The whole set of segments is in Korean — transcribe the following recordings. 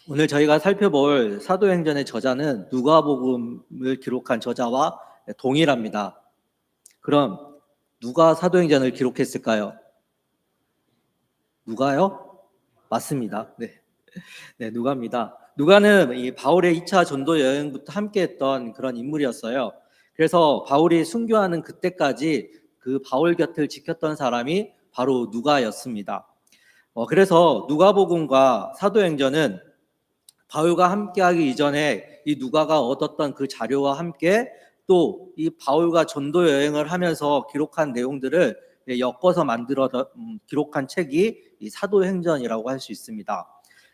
오늘 저희가 살펴볼 사도행전의 저자는 누가복음을 기록한 저자와 동일합니다. 그럼 누가 사도행전을 기록했을까요? 누가요? 맞습니다. 네, 누가입니다. 누가는 이 바울의 2차 전도 여행부터 함께했던 그런 인물이었어요. 그래서 바울이 순교하는 그때까지 그 바울 곁을 지켰던 사람이 바로 누가였습니다. 그래서 누가복음과 사도행전은 바울과 함께하기 이전에 이 누가가 얻었던 그 자료와 함께 또 이 바울과 전도 여행을 하면서 기록한 내용들을 엮어서 만들어 기록한 책이 이 사도행전이라고 할 수 있습니다.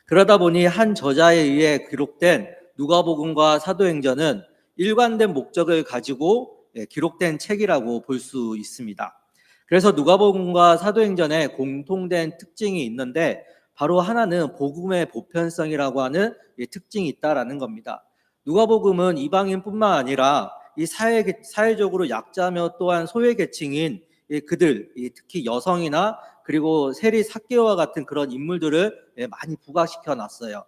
그러다 보니 한 저자에 의해 기록된 누가복음과 사도행전은 일관된 목적을 가지고 기록된 책이라고 볼 수 있습니다. 그래서 누가복음과 사도행전에 공통된 특징이 있는데 바로 하나는 복음의 보편성이라고 하는 특징이 있다라는 겁니다. 누가복음은 이방인뿐만 아니라 이 사회적으로 약자며 또한 소외계층인 그들, 특히 여성이나 그리고 세리 삭개오와 같은 그런 인물들을 많이 부각시켜 놨어요.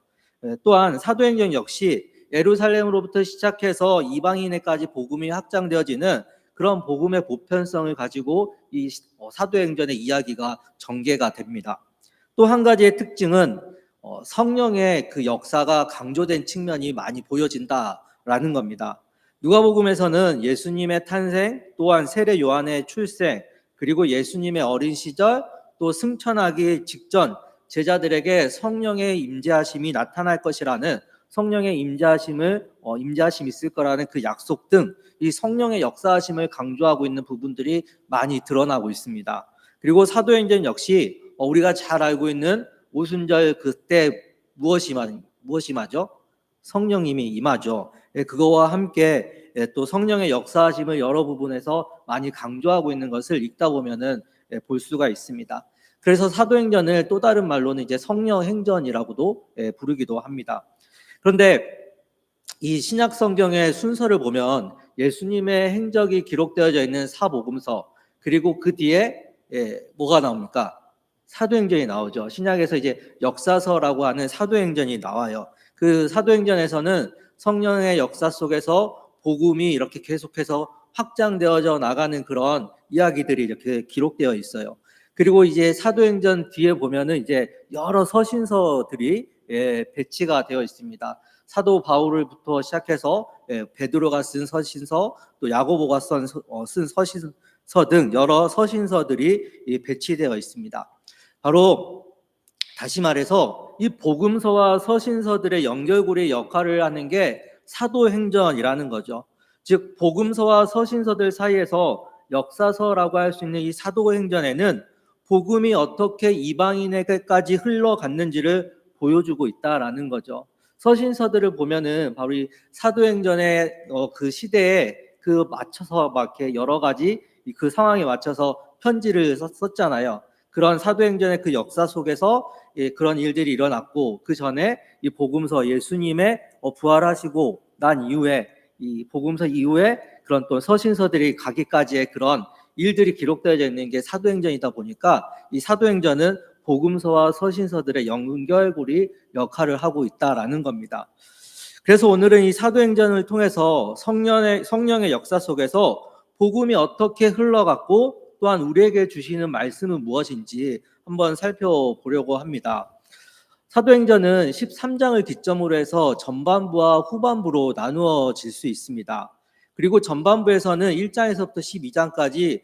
또한 사도행전 역시 예루살렘으로부터 시작해서 이방인에까지 복음이 확장되어지는 그런 복음의 보편성을 가지고 이 사도행전의 이야기가 전개가 됩니다. 또 한 가지의 특징은 성령의 그 역사가 강조된 측면이 많이 보여진다라는 겁니다. 누가복음에서는 예수님의 탄생, 또한 세례 요한의 출생, 그리고 예수님의 어린 시절, 또 승천하기 직전 제자들에게 성령의 임재하심이 나타날 것이라는 성령의 임재하심이 있을 거라는 그 약속 등 이 성령의 역사하심을 강조하고 있는 부분들이 많이 드러나고 있습니다. 그리고 사도행전 역시 우리가 잘 알고 있는 오순절 그때 무엇이 임하죠? 성령님이 임하죠. 그거와 함께 또 성령의 역사하심을 여러 부분에서 많이 강조하고 있는 것을 읽다 보면은 볼 수가 있습니다. 그래서 사도행전을 또 다른 말로는 이제 성령행전이라고도 부르기도 합니다. 그런데 이 신약 성경의 순서를 보면 예수님의 행적이 기록되어져 있는 사복음서, 그리고 그 뒤에 뭐가 나옵니까? 사도행전이 나오죠. 신약에서 이제 역사서라고 하는 사도행전이 나와요. 그 사도행전에서는 성령의 역사 속에서 복음이 이렇게 계속해서 확장되어져 나가는 그런 이야기들이 이렇게 기록되어 있어요. 그리고 이제 사도행전 뒤에 보면은 이제 여러 서신서들이 배치가 되어 있습니다. 사도 바울부터 시작해서 베드로가 쓴 서신서, 또 야고보가 쓴 서신서 등 여러 서신서들이 배치되어 있습니다. 바로 다시 말해서 이 복음서와 서신서들의 연결고리 역할을 하는 게 사도행전이라는 거죠. 즉 복음서와 서신서들 사이에서 역사서라고 할 수 있는 이 사도행전에는 복음이 어떻게 이방인에게까지 흘러갔는지를 보여주고 있다라는 거죠. 서신서들을 보면은 바로 이 사도행전의 그 시대에 그 맞춰서 막 이렇게 여러 가지 그 상황에 맞춰서 편지를 썼잖아요. 그런 사도행전의 그 역사 속에서 그런 일들이 일어났고, 그 전에 이 복음서 예수님의 부활하시고 난 이후에 이 복음서 이후에 그런 또 서신서들이 가기까지의 그런 일들이 기록되어져 있는 게 사도행전이다 보니까 이 사도행전은 복음서와 서신서들의 연결고리 역할을 하고 있다라는 겁니다. 그래서 오늘은 이 사도행전을 통해서 성령의 역사 속에서 복음이 어떻게 흘러갔고 또한 우리에게 주시는 말씀은 무엇인지 한번 살펴보려고 합니다. 사도행전은 13장을 기점으로 해서 전반부와 후반부로 나누어질 수 있습니다. 그리고 전반부에서는 1장에서부터 12장까지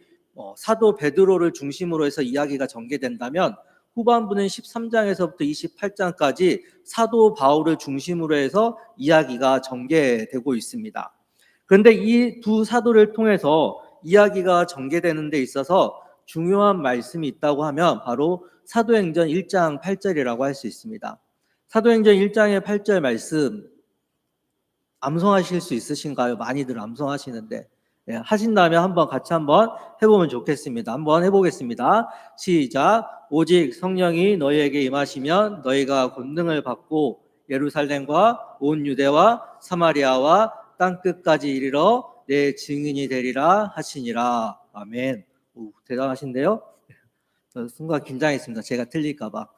사도 베드로를 중심으로 해서 이야기가 전개된다면, 후반부는 13장에서부터 28장까지 사도 바울을 중심으로 해서 이야기가 전개되고 있습니다. 그런데 이 두 사도를 통해서 이야기가 전개되는 데 있어서 중요한 말씀이 있다고 하면 바로 사도행전 1장 8절이라고 할 수 있습니다. 사도행전 1장의 8절 말씀 암송하실 수 있으신가요? 많이들 암송하시는데 하신다면 한번 같이 한번 해보면 좋겠습니다. 한번 해보겠습니다. 시작. 오직 성령이 너희에게 임하시면 너희가 권능을 받고 예루살렘과 온 유대와 사마리아와 땅끝까지 이르러 내 증인이 되리라 하시니라. 아멘. 오, 대단하신데요? 순간 긴장했습니다. 제가 틀릴까 봐.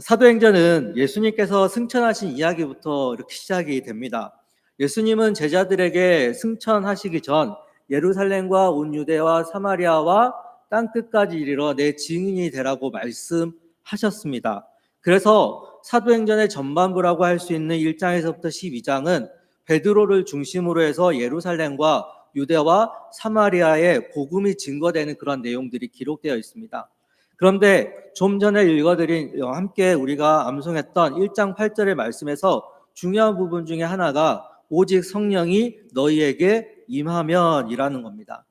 사도행전은 예수님께서 승천하신 이야기부터 이렇게 시작이 됩니다. 예수님은 제자들에게 승천하시기 전 예루살렘과 온 유대와 사마리아와 땅끝까지 이르러 내 증인이 되라고 말씀하셨습니다. 그래서 사도행전의 전반부라고 할 수 있는 1장에서부터 12장은 베드로를 중심으로 해서 예루살렘과 유대와 사마리아에 복음이 증거되는 그런 내용들이 기록되어 있습니다. 그런데 좀 전에 읽어드린 함께 우리가 암송했던 1장 8절의 말씀에서 중요한 부분 중에 하나가 오직 성령이 너희에게 임하면이라는 겁니다.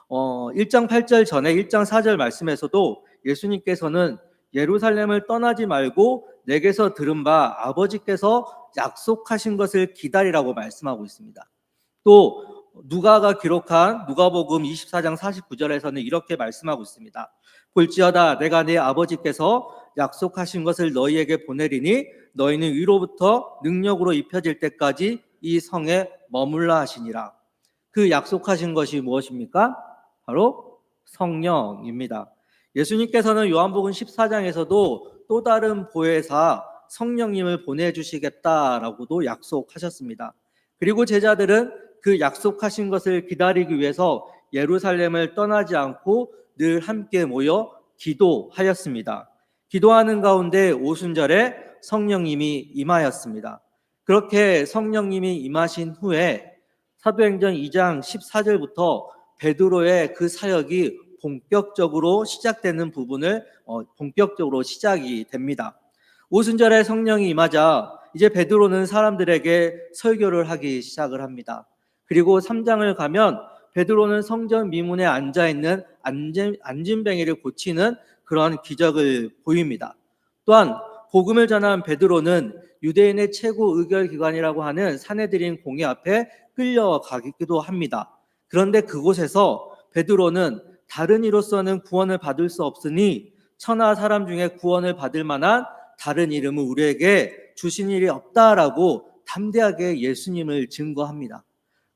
1장 8절 전에 1장 4절 말씀에서도 예수님께서는 예루살렘을 떠나지 말고 내게서 들은 바 아버지께서 약속하신 것을 기다리라고 말씀하고 있습니다. 또 누가가 기록한 누가복음 24장 49절에서는 이렇게 말씀하고 있습니다. 볼지어다 내가 네 아버지께서 약속하신 것을 너희에게 보내리니 너희는 위로부터 능력으로 입혀질 때까지 이 성에 머물라 하시니라. 그 약속하신 것이 무엇입니까? 바로 성령입니다. 예수님께서는 요한복음 14장에서도 또 다른 보혜사 성령님을 보내주시겠다라고도 약속하셨습니다. 그리고 제자들은 그 약속하신 것을 기다리기 위해서 예루살렘을 떠나지 않고 늘 함께 모여 기도하였습니다. 기도하는 가운데 오순절에 성령님이 임하였습니다. 그렇게 성령님이 임하신 후에 사도행전 2장 14절부터 베드로의 그 사역이 본격적으로 시작되는 부분을 본격적으로 시작이 됩니다. 오순절에 성령이 임하자 이제 베드로는 사람들에게 설교를 하기 시작을 합니다. 그리고 3장을 가면 베드로는 성전 미문에 앉아있는 안진뱅이를 고치는 그런 기적을 보입니다. 또한 복음을 전한 베드로는 유대인의 최고 의결기관이라고 하는 산헤드린 공회 앞에 끌려가기도 합니다. 그런데 그곳에서 베드로는 다른 이로서는 구원을 받을 수 없으니 천하 사람 중에 구원을 받을 만한 다른 이름을 우리에게 주신 일이 없다라고 담대하게 예수님을 증거합니다.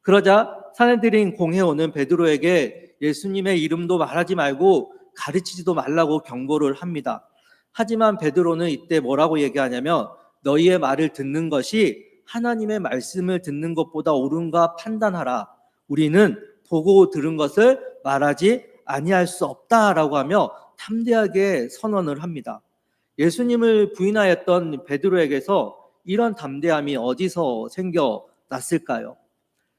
그러자 산헤드린 공회원은 베드로에게 예수님의 이름도 말하지 말고 가르치지도 말라고 경고를 합니다. 하지만 베드로는 이때 뭐라고 얘기하냐면 너희의 말을 듣는 것이 하나님의 말씀을 듣는 것보다 옳은가 판단하라. 우리는 보고 들은 것을 말하지 아니할 수 없다라고 하며 담대하게 선언을 합니다. 예수님을 부인하였던 베드로에게서 이런 담대함이 어디서 생겨났을까요?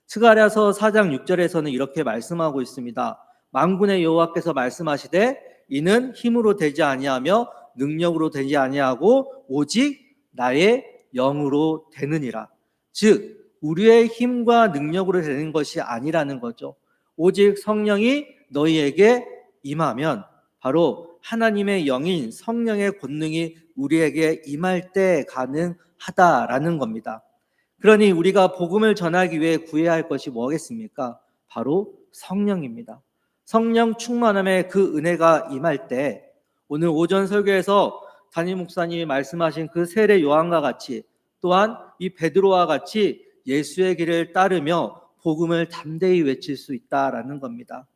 스가랴서 4장 6절에서는 이렇게 말씀하고 있습니다. 만군의 여호와께서 말씀하시되 이는 힘으로 되지 아니하며 능력으로 되지 아니하고 오직 나의 영으로 되느니라. 즉 우리의 힘과 능력으로 되는 것이 아니라는 거죠. 오직 성령이 너희에게 임하면 바로 하나님의 영인 성령의 권능이 우리에게 임할 때 가능하다라는 겁니다. 그러니 우리가 복음을 전하기 위해 구해야 할 것이 뭐겠습니까? 바로 성령입니다. 성령 충만함에 그 은혜가 임할 때 오늘 오전 설교에서 담임 목사님이 말씀하신 그 세례 요한과 같이 또한 이 베드로와 같이 예수의 길을 따르며 복음을 담대히 외칠 수 있다라는 겁니다.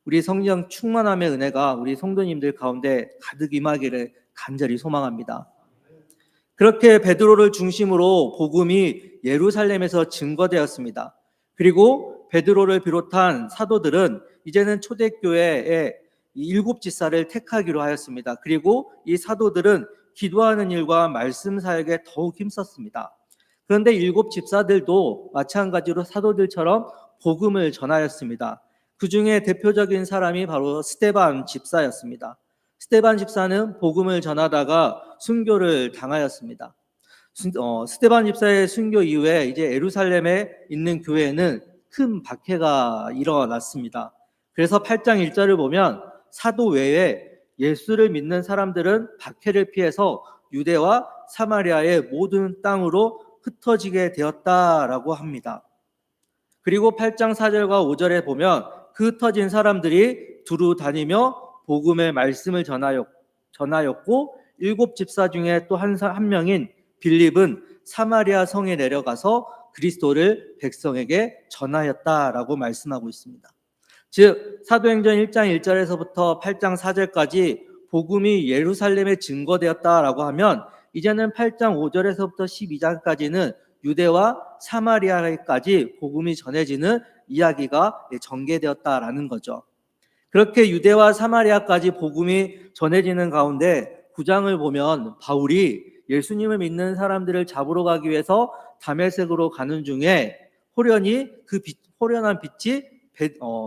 우리 성령 충만함의 은혜가 우리 성도님들 가운데 가득 임하기를 간절히 소망합니다. 그렇게 베드로를 중심으로 복음이 예루살렘에서 증거되었습니다. 그리고 베드로를 비롯한 사도들은 이제는 초대교회의 7 집사를 택하기로 하였습니다. 그리고 이 사도들은 기도하는 일과 말씀 사역에 더욱 힘썼습니다. 그런데 7 집사들도 마찬가지로 사도들처럼 복음을 전하였습니다. 그 중에 대표적인 사람이 바로 스데반 집사였습니다. 스데반 집사는 복음을 전하다가 순교를 당하였습니다. 스데반 집사의 순교 이후에 이제 예루살렘에 있는 교회에는 큰 박해가 일어났습니다. 그래서 8장 1절을 보면 사도 외에 예수를 믿는 사람들은 박해를 피해서 유대와 사마리아의 모든 땅으로 흩어지게 되었다라고 합니다. 그리고 8장 4절과 5절에 보면 그 흩어진 사람들이 두루 다니며 복음의 말씀을 전하였고 7 집사 중에 또 한 명인 빌립은 사마리아 성에 내려가서 그리스도를 백성에게 전하였다라고 말씀하고 있습니다. 즉 사도행전 1장 1절에서부터 8장 4절까지 복음이 예루살렘에 증거되었다라고 하면 이제는 8장 5절에서부터 12장까지는 유대와 사마리아까지 복음이 전해지는 이야기가 전개되었다라는 거죠. 그렇게 유대와 사마리아까지 복음이 전해지는 가운데 9장을 보면 바울이 예수님을 믿는 사람들을 잡으러 가기 위해서 다메섹으로 가는 중에 호련한 빛이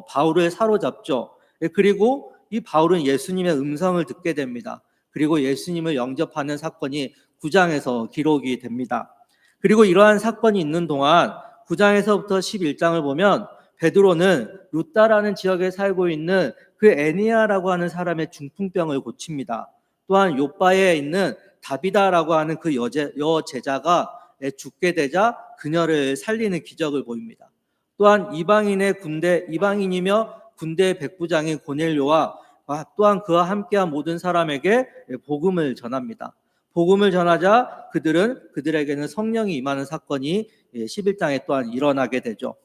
바울을 사로잡죠. 그리고 이 바울은 예수님의 음성을 듣게 됩니다. 그리고 예수님을 영접하는 사건이 9장에서 기록이 됩니다. 그리고 이러한 사건이 있는 동안 9장에서부터 11장을 보면 베드로는 루다라는 지역에 살고 있는 그 애니아라고 하는 사람의 중풍병을 고칩니다. 또한 요바에 있는 다비다라고 하는 그 여제자가 죽게 되자 그녀를 살리는 기적을 보입니다. 또한 이방인이며 군대 백부장인 고넬료와 또한 그와 함께한 모든 사람에게 복음을 전합니다. 복음을 전하자 그들에게는 성령이 임하는 사건이 11장에 또한 일어나게 되죠.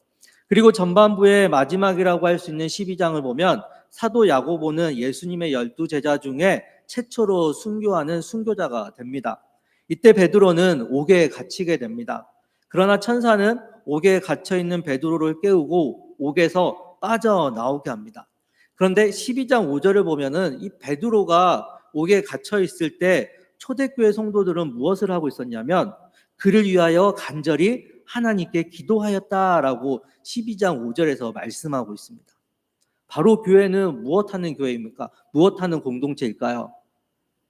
그리고 전반부의 마지막이라고 할 수 있는 12장을 보면 사도 야고보는 예수님의 12제자 중에 최초로 순교하는 순교자가 됩니다. 이때 베드로는 옥에 갇히게 됩니다. 그러나 천사는 옥에 갇혀있는 베드로를 깨우고 옥에서 빠져나오게 합니다. 그런데 12장 5절을 보면은 이 베드로가 옥에 갇혀있을 때 초대교회 성도들은 무엇을 하고 있었냐면 그를 위하여 간절히 하나님께 기도하였다라고 12장 5절에서 말씀하고 있습니다. 바로 교회는 무엇하는 교회입니까? 무엇하는 공동체일까요?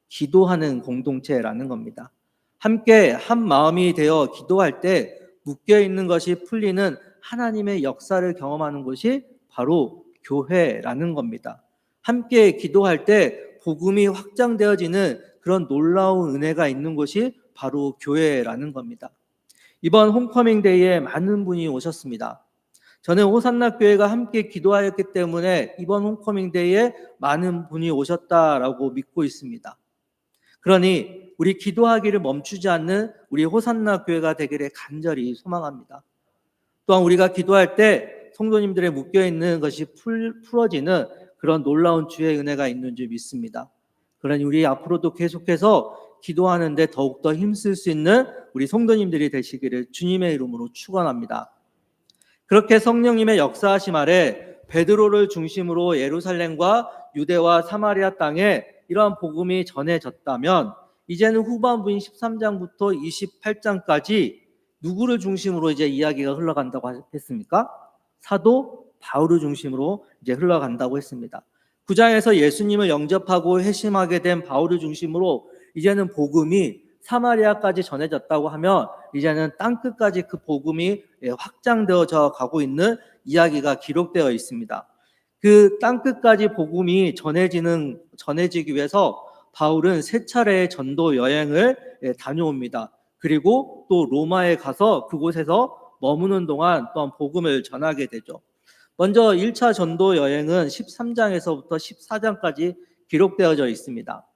기도하는 공동체라는 겁니다. 함께 한 마음이 되어 기도할 때 묶여있는 것이 풀리는 하나님의 역사를 경험하는 곳이 바로 교회라는 겁니다. 함께 기도할 때 복음이 확장되어지는 그런 놀라운 은혜가 있는 곳이 바로 교회라는 겁니다. 이번 홈커밍 데이에 많은 분이 오셨습니다. 저는 호산나 교회가 함께 기도하였기 때문에 이번 홈커밍 데이에 많은 분이 오셨다라고 믿고 있습니다. 그러니 우리 기도하기를 멈추지 않는 우리 호산나 교회가 되기를 간절히 소망합니다. 또한 우리가 기도할 때 성도님들의 묶여있는 것이 풀어지는 그런 놀라운 주의 은혜가 있는 줄 믿습니다. 그러니 우리 앞으로도 계속해서 기도하는데 더욱더 힘쓸 수 있는 우리 성도님들이 되시기를 주님의 이름으로 축원합니다. 그렇게 성령님의 역사하심 아래 베드로를 중심으로 예루살렘과 유대와 사마리아 땅에 이러한 복음이 전해졌다면 이제는 후반부인 13장부터 28장까지 누구를 중심으로 이제 이야기가 흘러간다고 했습니까? 사도 바울을 중심으로 이제 흘러간다고 했습니다. 9장에서 예수님을 영접하고 회심하게 된 바울을 중심으로 이제는 복음이 사마리아까지 전해졌다고 하면 이제는 땅끝까지 그 복음이 확장되어져 가고 있는 이야기가 기록되어 있습니다. 그 땅끝까지 복음이 전해지기 위해서 바울은 세 차례의 전도 여행을 다녀옵니다. 그리고 또 로마에 가서 그곳에서 머무는 동안 또한 복음을 전하게 되죠. 먼저 1차 전도 여행은 13장에서부터 14장까지 기록되어져 있습니다.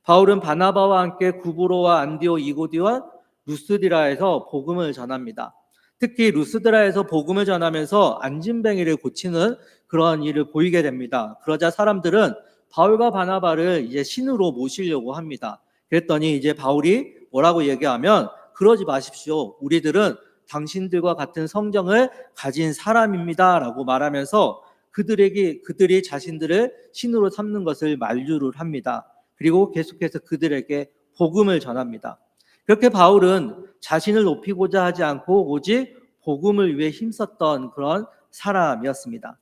바울은 바나바와 함께 구브로와 안디오 이고디와 루스드라에서 복음을 전합니다. 특히 루스드라에서 복음을 전하면서 안진뱅이를 고치는 그러한 일을 보이게 됩니다. 그러자 사람들은 바울과 바나바를 이제 신으로 모시려고 합니다. 그랬더니 이제 바울이 뭐라고 얘기하면 그러지 마십시오. 우리들은 당신들과 같은 성정을 가진 사람입니다라고 말하면서 그들이 자신들을 신으로 삼는 것을 만류를 합니다. 그리고 계속해서 그들에게 복음을 전합니다. 그렇게 바울은 자신을 높이고자 하지 않고 오직 복음을 위해 힘썼던 그런 사람이었습니다.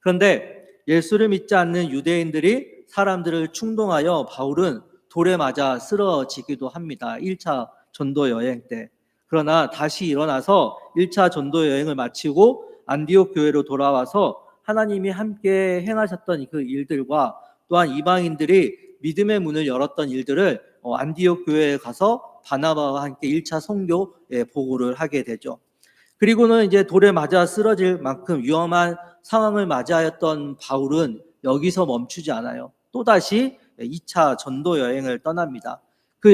그런데 예수를 믿지 않는 유대인들이 사람들을 충동하여 바울은 돌에 맞아 쓰러지기도 합니다. 1차 전도 여행 때. 그러나 다시 일어나서 1차 전도 여행을 마치고 안디옥 교회로 돌아와서 하나님이 함께 행하셨던 그 일들과 또한 이방인들이 믿음의 문을 열었던 일들을 안디옥 교회에 가서 바나바와 함께 1차 선교 보고를 하게 되죠. 그리고는 이제 돌에 맞아 쓰러질 만큼 위험한 상황을 맞이하였던 바울은 여기서 멈추지 않아요. 또다시 2차 전도 여행을 떠납니다. 그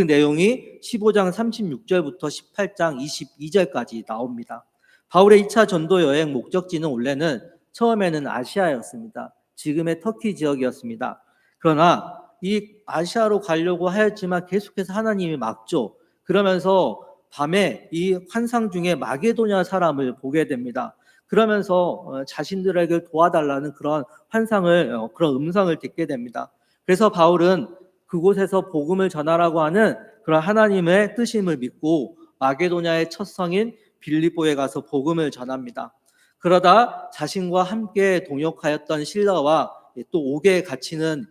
내용이 15장 36절부터 18장 22절까지 나옵니다. 바울의 2차 전도 여행 목적지는 원래는 처음에는 아시아였습니다. 지금의 터키 지역이었습니다. 그러나 이 아시아로 가려고 하였지만 계속해서 하나님이 막죠. 그러면서 밤에 이 환상 중에 마게도냐 사람을 보게 됩니다. 그러면서 자신들에게 도와달라는 그런 환상을 그런 음성을 듣게 됩니다. 그래서 바울은 그곳에서 복음을 전하라고 하는 그런 하나님의 뜻임을 믿고 마게도냐의 첫 성인 빌립보에 가서 복음을 전합니다. 그러다 자신과 함께 동역하였던 실라와 또 옥에 갇히는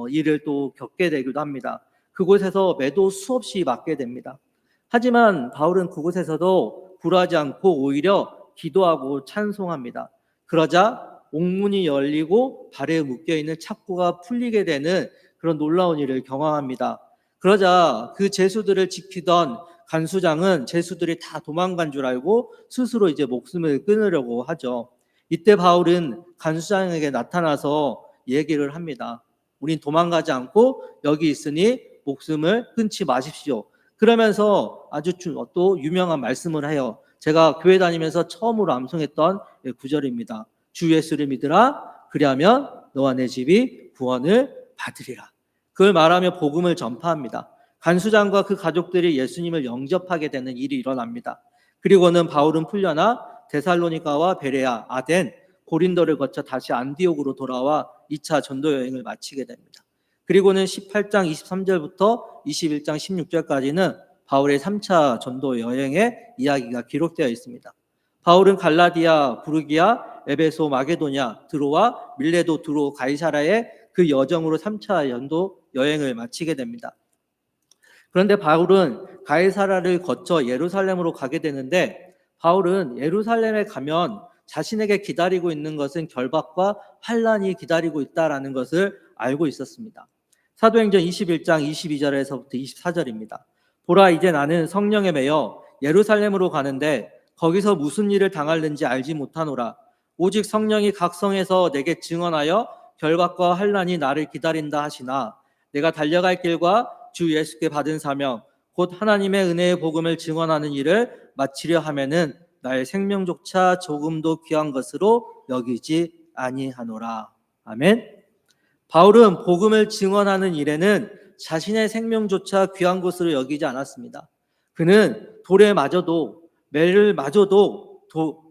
일을 또 겪게 되기도 합니다. 그곳에서 매도 수없이 맞게 됩니다. 하지만 바울은 그곳에서도 굴하지 않고 오히려 기도하고 찬송합니다. 그러자 옥문이 열리고 발에 묶여있는 착고가 풀리게 되는 그런 놀라운 일을 경험합니다. 그러자 그 제수들을 지키던 간수장은 제수들이 다 도망간 줄 알고 스스로 이제 목숨을 끊으려고 하죠. 이때 바울은 간수장에게 나타나서 얘기를 합니다. 우린 도망가지 않고 여기 있으니 목숨을 끊지 마십시오. 그러면서 아주 또 유명한 말씀을 해요. 제가 교회 다니면서 처음으로 암송했던 구절입니다. 주 예수를 믿으라. 그리하면 너와 내 집이 구원을 받으리라. 그걸 말하며 복음을 전파합니다. 간수장과 그 가족들이 예수님을 영접하게 되는 일이 일어납니다. 그리고는 바울은 풀려나 데살로니가와 베레아, 아덴, 고린도를 거쳐 다시 안디옥으로 돌아와 2차 전도 여행을 마치게 됩니다. 그리고는 18장 23절부터 21장 16절까지는 바울의 3차 전도 여행의 이야기가 기록되어 있습니다. 바울은 갈라디아, 부르기아, 에베소, 마게도냐, 드로아, 밀레도, 두로, 가이사라의 그 여정으로 3차 전도 여행을 마치게 됩니다. 그런데 바울은 가이사라를 거쳐 예루살렘으로 가게 되는데 바울은 예루살렘에 가면 자신에게 기다리고 있는 것은 결박과 환란이 기다리고 있다라는 것을 알고 있었습니다. 사도행전 21장 22절에서부터 24절입니다. 보라, 이제 나는 성령에 매여 예루살렘으로 가는데 거기서 무슨 일을 당할는지 알지 못하노라. 오직 성령이 각 성에서 내게 증언하여 결박과 환란이 나를 기다린다 하시나 내가 달려갈 길과 주 예수께 받은 사명 곧 하나님의 은혜의 복음을 증언하는 일을 마치려 하면은 나의 생명조차 조금도 귀한 것으로 여기지 아니하노라. 아멘. 바울은 복음을 증언하는 일에는 자신의 생명조차 귀한 것으로 여기지 않았습니다. 그는 돌에 맞아도 매를 맞아도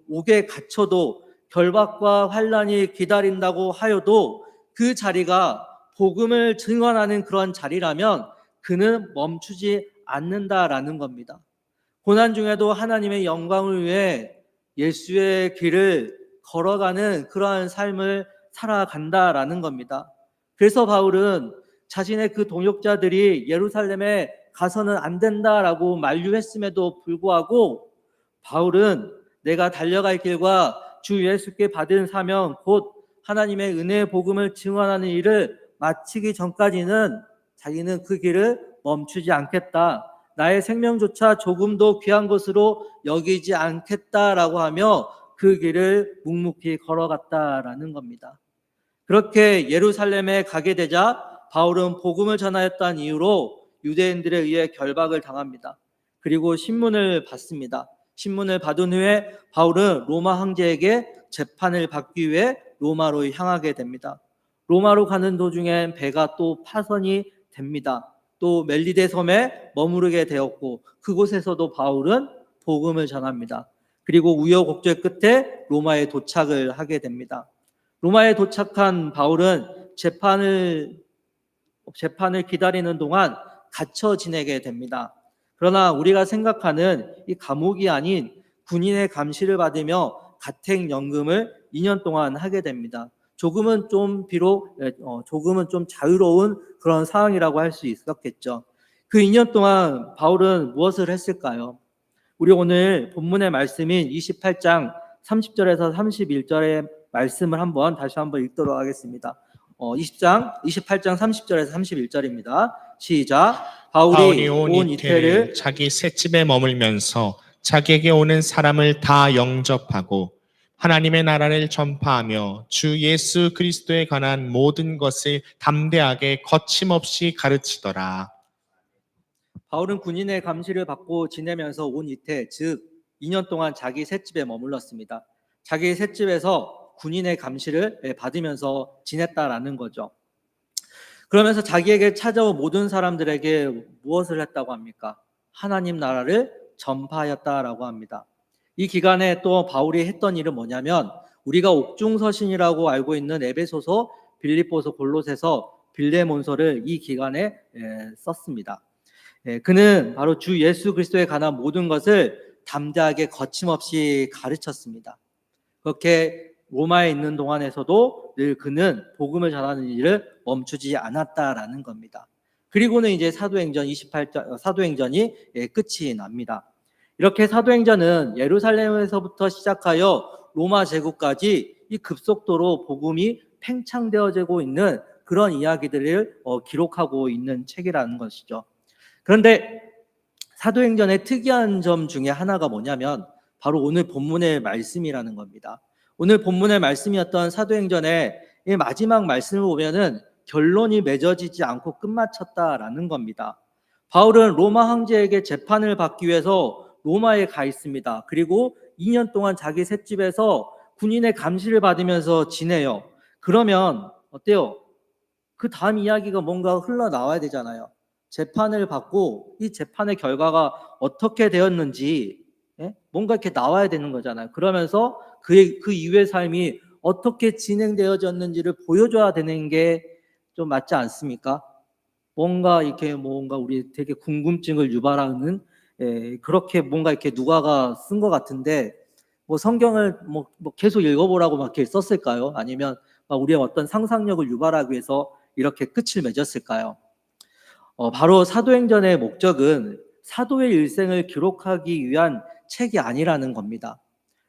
옥에 갇혀도 결박과 환란이 기다린다고 하여도 그 자리가 복음을 증언하는 그런 자리라면 그는 멈추지 않는다라는 겁니다. 고난 중에도 하나님의 영광을 위해 예수의 길을 걸어가는 그러한 삶을 살아간다라는 겁니다. 그래서 바울은 자신의 그 동역자들이 예루살렘에 가서는 안 된다라고 만류했음에도 불구하고 바울은 내가 달려갈 길과 주 예수께 받은 사명 곧 하나님의 은혜의 복음을 증언하는 일을 마치기 전까지는 자기는 그 길을 멈추지 않겠다. 나의 생명조차 조금도 귀한 것으로 여기지 않겠다라고 하며 그 길을 묵묵히 걸어갔다라는 겁니다. 그렇게 예루살렘에 가게 되자 바울은 복음을 전하였다는 이유로 유대인들에 의해 결박을 당합니다. 그리고 신문을 받습니다. 신문을 받은 후에 바울은 로마 황제에게 재판을 받기 위해 로마로 향하게 됩니다. 로마로 가는 도중엔 배가 또 파선이 됩니다. 또 멜리데 섬에 머무르게 되었고 그곳에서도 바울은 복음을 전합니다. 그리고 우여곡절 끝에 로마에 도착을 하게 됩니다. 로마에 도착한 바울은 재판을 기다리는 동안 갇혀 지내게 됩니다. 그러나 우리가 생각하는 이 감옥이 아닌 군인의 감시를 받으며 가택연금을 2년 동안 하게 됩니다. 조금은 좀 자유로운 그런 상황이라고 할 수 있었겠죠. 그 2년 동안 바울은 무엇을 했을까요? 우리 오늘 본문의 말씀인 28장 30절에서 31절의 말씀을 다시 한번 읽도록 하겠습니다. 28장 30절에서 31절입니다. 시작. 바울이 온 이태를 자기 셋집에 머물면서 자기에게 오는 사람을 다 영접하고 하나님의 나라를 전파하며 주 예수 그리스도에 관한 모든 것을 담대하게 거침없이 가르치더라. 바울은 군인의 감시를 받고 지내면서 온 이태, 즉 2년 동안 자기 셋집에 머물렀습니다. 자기 셋집에서 군인의 감시를 받으면서 지냈다라는 거죠. 그러면서 자기에게 찾아온 모든 사람들에게 무엇을 했다고 합니까? 하나님 나라를 전파하였다라고 합니다. 이 기간에 또 바울이 했던 일은 뭐냐면 우리가 옥중서신이라고 알고 있는 에베소서, 빌립보서, 골로새서, 빌레몬서를 이 기간에 썼습니다. 그는 바로 주 예수 그리스도에 관한 모든 것을 담대하게 거침없이 가르쳤습니다. 그렇게 로마에 있는 동안에서도 늘 그는 복음을 전하는 일을 멈추지 않았다라는 겁니다. 그리고는 이제 사도행전 28장 사도행전이 끝이 납니다. 이렇게 사도행전은 예루살렘에서부터 시작하여 로마 제국까지 이 급속도로 복음이 팽창되어지고 있는 그런 이야기들을 기록하고 있는 책이라는 것이죠. 그런데 사도행전의 특이한 점 중에 하나가 뭐냐면 바로 오늘 본문의 말씀이라는 겁니다. 오늘 본문의 말씀이었던 사도행전의 이 마지막 말씀을 보면은 결론이 맺어지지 않고 끝마쳤다라는 겁니다. 바울은 로마 황제에게 재판을 받기 위해서 로마에 가 있습니다. 그리고 2년 동안 자기 셋집에서 군인의 감시를 받으면서 지내요. 그러면 어때요? 그 다음 이야기가 뭔가 흘러나와야 되잖아요. 재판을 받고 이 재판의 결과가 어떻게 되었는지 뭔가 이렇게 나와야 되는 거잖아요. 그러면서 그 이후의 삶이 어떻게 진행되어졌는지를 보여줘야 되는 게 좀 맞지 않습니까? 뭔가 이렇게 뭔가 우리 되게 궁금증을 유발하는 그렇게 뭔가 이렇게 누가가 쓴 것 같은데 뭐 성경을 뭐 계속 읽어보라고 막 이렇게 썼을까요? 아니면 우리의 어떤 상상력을 유발하기 위해서 이렇게 끝을 맺었을까요? 바로 사도행전의 목적은 사도의 일생을 기록하기 위한 책이 아니라는 겁니다.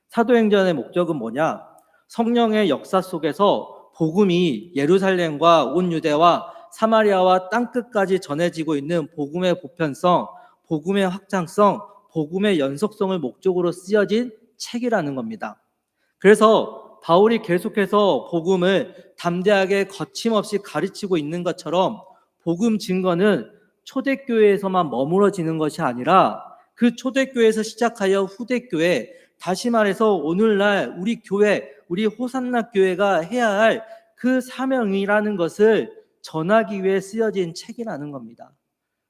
사도행전의 목적은 뭐냐? 성령의 역사 속에서 복음이 예루살렘과 온 유대와 사마리아와 땅끝까지 전해지고 있는 복음의 보편성, 복음의 확장성, 복음의 연속성을 목적으로 쓰여진 책이라는 겁니다. 그래서 바울이 계속해서 복음을 담대하게 거침없이 가르치고 있는 것처럼 복음 증거는 초대교회에서만 머무러지는 것이 아니라 그 초대교회에서 시작하여 후대교회, 다시 말해서 오늘날 우리 교회, 우리 호산나 교회가 해야 할 그 사명이라는 것을 전하기 위해 쓰여진 책이라는 겁니다.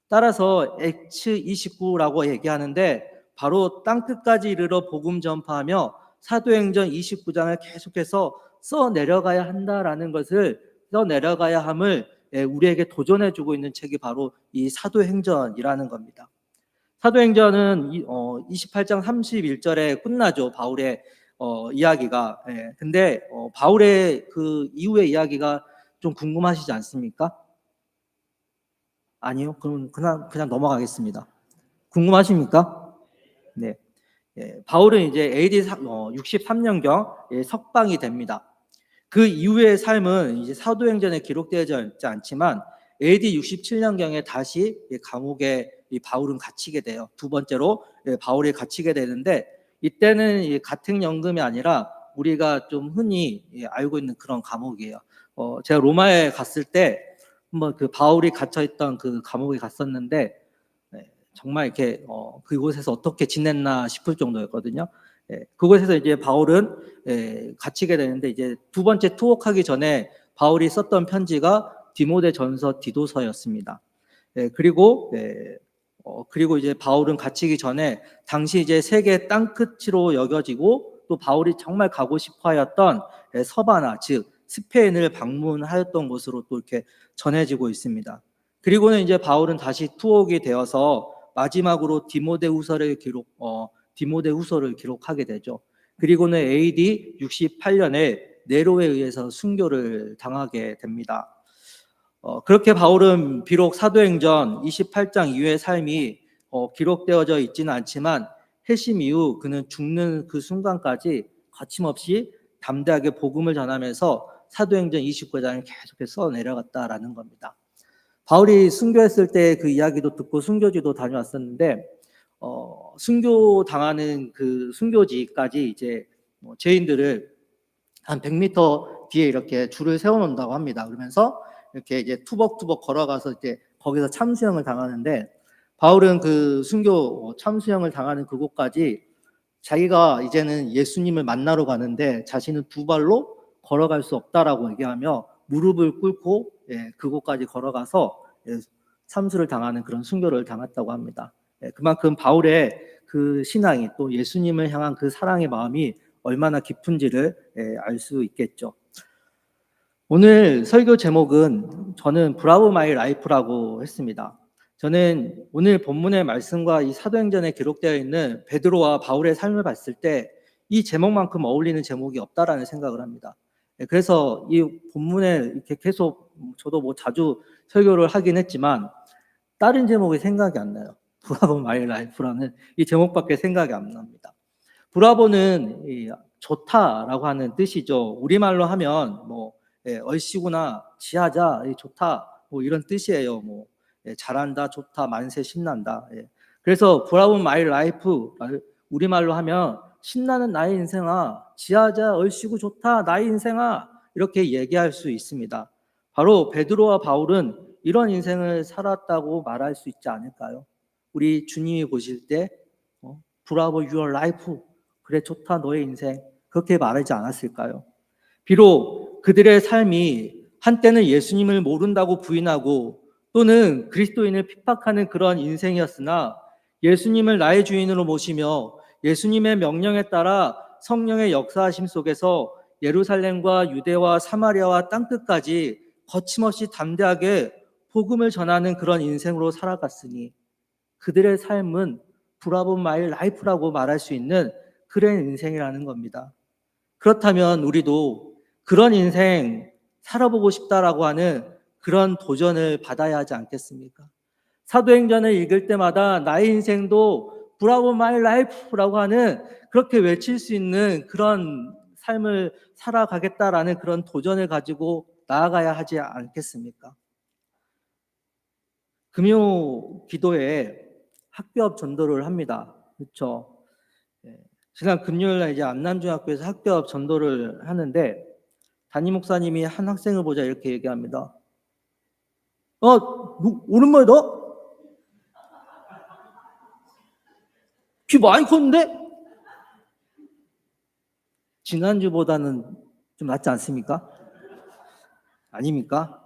따라서 액츠 29라고 얘기하는데 바로 땅끝까지 이르러 복음 전파하며 사도행전 29장을 계속해서 써 내려가야 한다라는 것을 써 내려가야 함을 우리에게 도전해 주고 있는 책이 바로 이 사도행전이라는 겁니다. 사도행전은 28장 31절에 끝나죠. 바울의 이야기가. 근데 바울의 그 이후의 이야기가 좀 궁금하시지 않습니까? 아니요. 그럼 그냥 넘어가겠습니다. 궁금하십니까? 네. 바울은 이제 AD 63년경 석방이 됩니다. 그 이후의 삶은 이제 사도행전에 기록되어져 있지 않지만 AD 67년경에 다시 감옥에 바울은 갇히게 돼요. 두 번째로 바울이 갇히게 되는데 이때는 가택연금이 아니라 우리가 좀 흔히 알고 있는 그런 감옥이에요. 제가 로마에 갔을 때 한번 그 바울이 갇혀있던 그 감옥에 갔었는데 정말 이렇게 그곳에서 어떻게 지냈나 싶을 정도였거든요. 그곳에서 이제 바울은 갇히게 되는데 이제 두 번째 투옥하기 전에 바울이 썼던 편지가 디모데전서 디도서였습니다. 그리고 이제 바울은 갇히기 전에 당시 이제 세계 땅끝으로 여겨지고 또 바울이 정말 가고 싶어하였던 서바나 즉 스페인을 방문하였던 곳으로 또 이렇게 전해지고 있습니다. 그리고는 이제 바울은 다시 투옥이 되어서 마지막으로 디모데후서를 기록하게 되죠. 그리고는 AD 68년에 네로에 의해서 순교를 당하게 됩니다. 그렇게 바울은 비록 사도행전 28장 이후의 삶이 기록되어져 있지는 않지만 회심 이후 그는 죽는 그 순간까지 거침없이 담대하게 복음을 전하면서 사도행전 29장을 계속해서 내려갔다라는 겁니다. 바울이 순교했을 때 그 이야기도 듣고 순교지도 다녀왔었는데 순교 당하는 그 순교지까지 이제 죄인들을 한 100m 뒤에 이렇게 줄을 세워놓는다고 합니다. 그러면서 이렇게 이제 투벅투벅 걸어가서 이제 거기서 참수형을 당하는데 바울은 그 순교 참수형을 당하는 그곳까지 자기가 이제는 예수님을 만나러 가는데 자신은 두 발로 걸어갈 수 없다라고 얘기하며 무릎을 꿇고 그곳까지 걸어가서 참수를 당하는 그런 순교를 당했다고 합니다. 그만큼 바울의 그 신앙이 또 예수님을 향한 그 사랑의 마음이 얼마나 깊은지를 알 수 있겠죠. 오늘 설교 제목은 저는 브라보 마이 라이프라고 했습니다. 저는 오늘 본문의 말씀과 이 사도행전에 기록되어 있는 베드로와 바울의 삶을 봤을 때 이 제목만큼 어울리는 제목이 없다라는 생각을 합니다. 그래서 이 본문에 이렇게 계속 저도 자주 설교를 하긴 했지만 다른 제목이 생각이 안 나요. 브라보 마이 라이프라는 이 제목밖에 생각이 안 납니다. 브라보는 좋다라고 하는 뜻이죠. 우리말로 하면 얼씨구나, 지하자, 좋다, 이런 뜻이에요. 잘한다, 좋다, 만세, 신난다. 그래서 브라보 마이 라이프, 우리말로 하면 신나는 나의 인생아, 지하자, 얼씨구 좋다, 나의 인생아, 이렇게 얘기할 수 있습니다. 바로 베드로와 바울은 이런 인생을 살았다고 말할 수 있지 않을까요? 우리 주님이 보실 때 브라보 your life, 그래 좋다 너의 인생, 그렇게 말하지 않았을까요? 비록 그들의 삶이 한때는 예수님을 모른다고 부인하고 또는 그리스도인을 핍박하는 그런 인생이었으나 예수님을 나의 주인으로 모시며 예수님의 명령에 따라 성령의 역사하심 속에서 예루살렘과 유대와 사마리아와 땅끝까지 거침없이 담대하게 복음을 전하는 그런 인생으로 살아갔으니 그들의 삶은 브라보 마이 라이프라고 말할 수 있는 그런 인생이라는 겁니다. 그렇다면 우리도 그런 인생 살아보고 싶다라고 하는 그런 도전을 받아야 하지 않겠습니까? 사도행전을 읽을 때마다 나의 인생도 브라보 마이 라이프라고 하는 그렇게 외칠 수 있는 그런 삶을 살아가겠다라는 그런 도전을 가지고 나아가야 하지 않겠습니까? 금요 기도에 학교앞 전도를 합니다. 그렇죠? 지난 금요일 날 이제 안남중학교에서 학교앞 전도를 하는데 담임 목사님이 한 학생을 보자 이렇게 얘기합니다. 오랜만이다? 키 많이 컸는데? 지난주보다는 좀 낫지 않습니까? 아닙니까?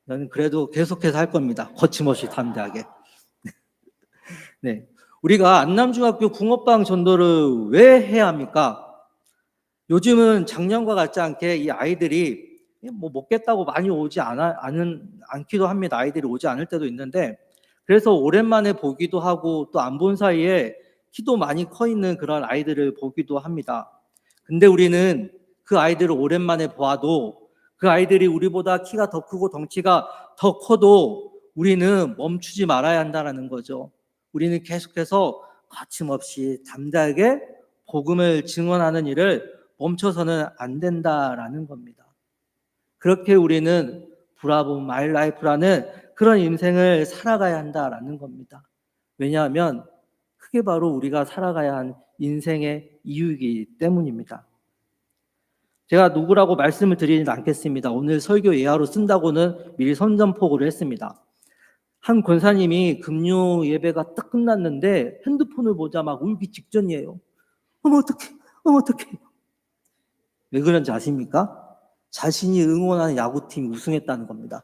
저는 그래도 계속해서 할 겁니다. 거침없이 담대하게. 네. 우리가 안남중학교 붕어빵 전도를 왜 해야 합니까? 요즘은 작년과 같지 않게 이 아이들이 먹겠다고 많이 오지 않기도 합니다. 아이들이 오지 않을 때도 있는데, 그래서 오랜만에 보기도 하고 또 안 본 사이에 키도 많이 커 있는 그런 아이들을 보기도 합니다. 근데 우리는 그 아이들을 오랜만에 보아도 그 아이들이 우리보다 키가 더 크고 덩치가 더 커도 우리는 멈추지 말아야 한다는 거죠. 우리는 계속해서 거침없이 담대하게 복음을 증언하는 일을 멈춰서는 안 된다라는 겁니다. 그렇게 우리는 브라보 마이 라이프라는 그런 인생을 살아가야 한다라는 겁니다. 왜냐하면 그게 바로 우리가 살아가야 한 인생의 이유이기 때문입니다. 제가 누구라고 말씀을 드리진 않겠습니다. 오늘 설교 예화로 쓴다고는 미리 선전포고를 했습니다. 한 권사님이 금요 예배가 딱 끝났는데 핸드폰을 보자 막 울기 직전이에요. 어머 어떡해. 왜 그런지 아십니까? 자신이 응원하는 야구팀이 우승했다는 겁니다.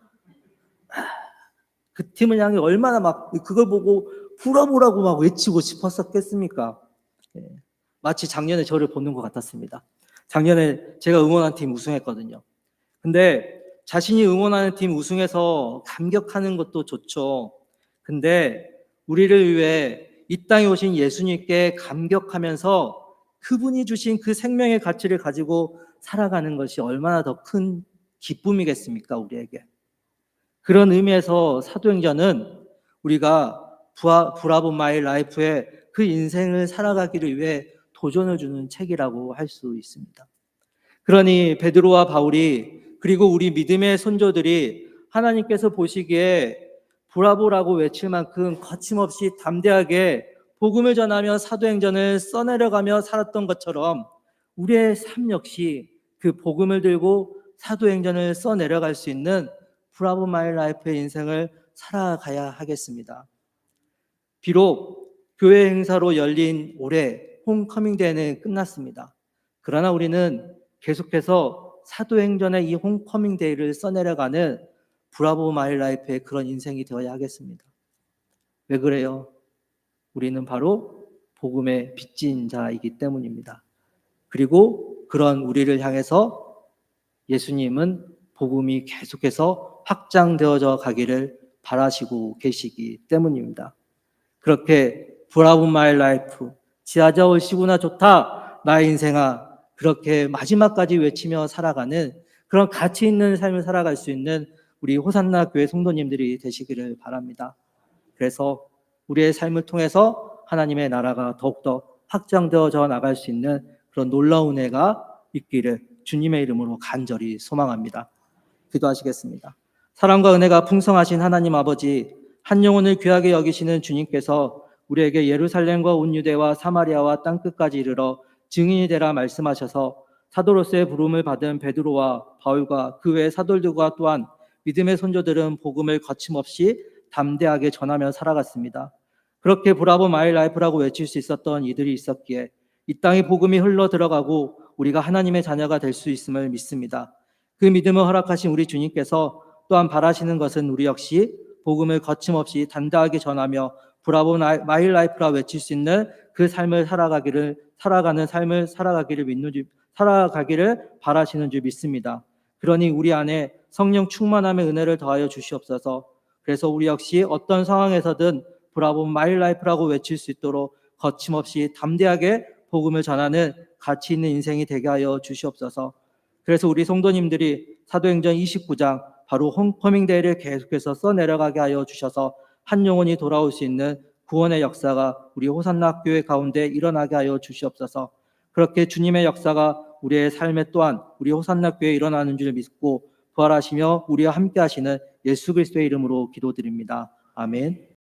그 팀을 향해 얼마나 막 그걸 보고 브라보라고 막 외치고 싶었었겠습니까? 마치 작년에 저를 보는 것 같았습니다. 작년에 제가 응원한 팀 우승했거든요. 근데 자신이 응원하는 팀 우승해서 감격하는 것도 좋죠. 근데 우리를 위해 이 땅에 오신 예수님께 감격하면서 그분이 주신 그 생명의 가치를 가지고 살아가는 것이 얼마나 더 큰 기쁨이겠습니까, 우리에게. 그런 의미에서 사도행전은 우리가 브라보 마이 라이프의 그 인생을 살아가기를 위해 도전을 주는 책이라고 할 수 있습니다. 그러니 베드로와 바울이 그리고 우리 믿음의 선조들이 하나님께서 보시기에 브라보라고 외칠 만큼 거침없이 담대하게 복음을 전하며 사도행전을 써내려가며 살았던 것처럼 우리의 삶 역시 그 복음을 들고 사도행전을 써내려갈 수 있는 브라보 마이 라이프의 인생을 살아가야 하겠습니다. 비록 교회 행사로 열린 올해 홈커밍 대회는 끝났습니다. 그러나 우리는 계속해서 사도행전의 이 홈커밍 데이를 써내려가는 브라보 마이 라이프의 그런 인생이 되어야 하겠습니다. 왜 그래요? 우리는 바로 복음의 빚진 자이기 때문입니다. 그리고 그런 우리를 향해서 예수님은 복음이 계속해서 확장되어져 가기를 바라시고 계시기 때문입니다. 그렇게 브라보 마이 라이프, 지하자 올시구나 좋다 나의 인생아, 그렇게 마지막까지 외치며 살아가는 그런 가치 있는 삶을 살아갈 수 있는 우리 호산나 교회 성도님들이 되시기를 바랍니다. 그래서 우리의 삶을 통해서 하나님의 나라가 더욱더 확장되어져 나갈 수 있는 그런 놀라운 은혜가 있기를 주님의 이름으로 간절히 소망합니다. 기도하시겠습니다. 사랑과 은혜가 풍성하신 하나님 아버지, 한 영혼을 귀하게 여기시는 주님께서 우리에게 예루살렘과 온 유대와 사마리아와 땅끝까지 이르러 증인이 되라 말씀하셔서 사도로서의 부름을 받은 베드로와 바울과 그 외 사도들과 또한 믿음의 선조들은 복음을 거침없이 담대하게 전하며 살아갔습니다. 그렇게 브라보 마이 라이프라고 외칠 수 있었던 이들이 있었기에 이 땅에 복음이 흘러 들어가고 우리가 하나님의 자녀가 될 수 있음을 믿습니다. 그 믿음을 허락하신 우리 주님께서 또한 바라시는 것은 우리 역시 복음을 거침없이 담대하게 전하며 브라보 마이 라이프라 외칠 수 있는 그 삶을 살아가는 삶을 살아가기를 바라시는 줄 믿습니다. 그러니 우리 안에 성령 충만함의 은혜를 더하여 주시옵소서. 그래서 우리 역시 어떤 상황에서든 브라보 마이 라이프라고 외칠 수 있도록 거침없이 담대하게 복음을 전하는 가치 있는 인생이 되게 하여 주시옵소서. 그래서 우리 성도님들이 사도행전 29장 바로 홈커밍 데이를 계속해서 써내려가게 하여 주셔서 한 영혼이 돌아올 수 있는 구원의 역사가 우리 호산나 학교회 가운데 일어나게 하여 주시옵소서. 그렇게 주님의 역사가 우리의 삶에 또한 우리 호산나 학교에 일어나는 줄 믿고 부활하시며 우리와 함께 하시는 예수 그리스도의 이름으로 기도드립니다. 아멘.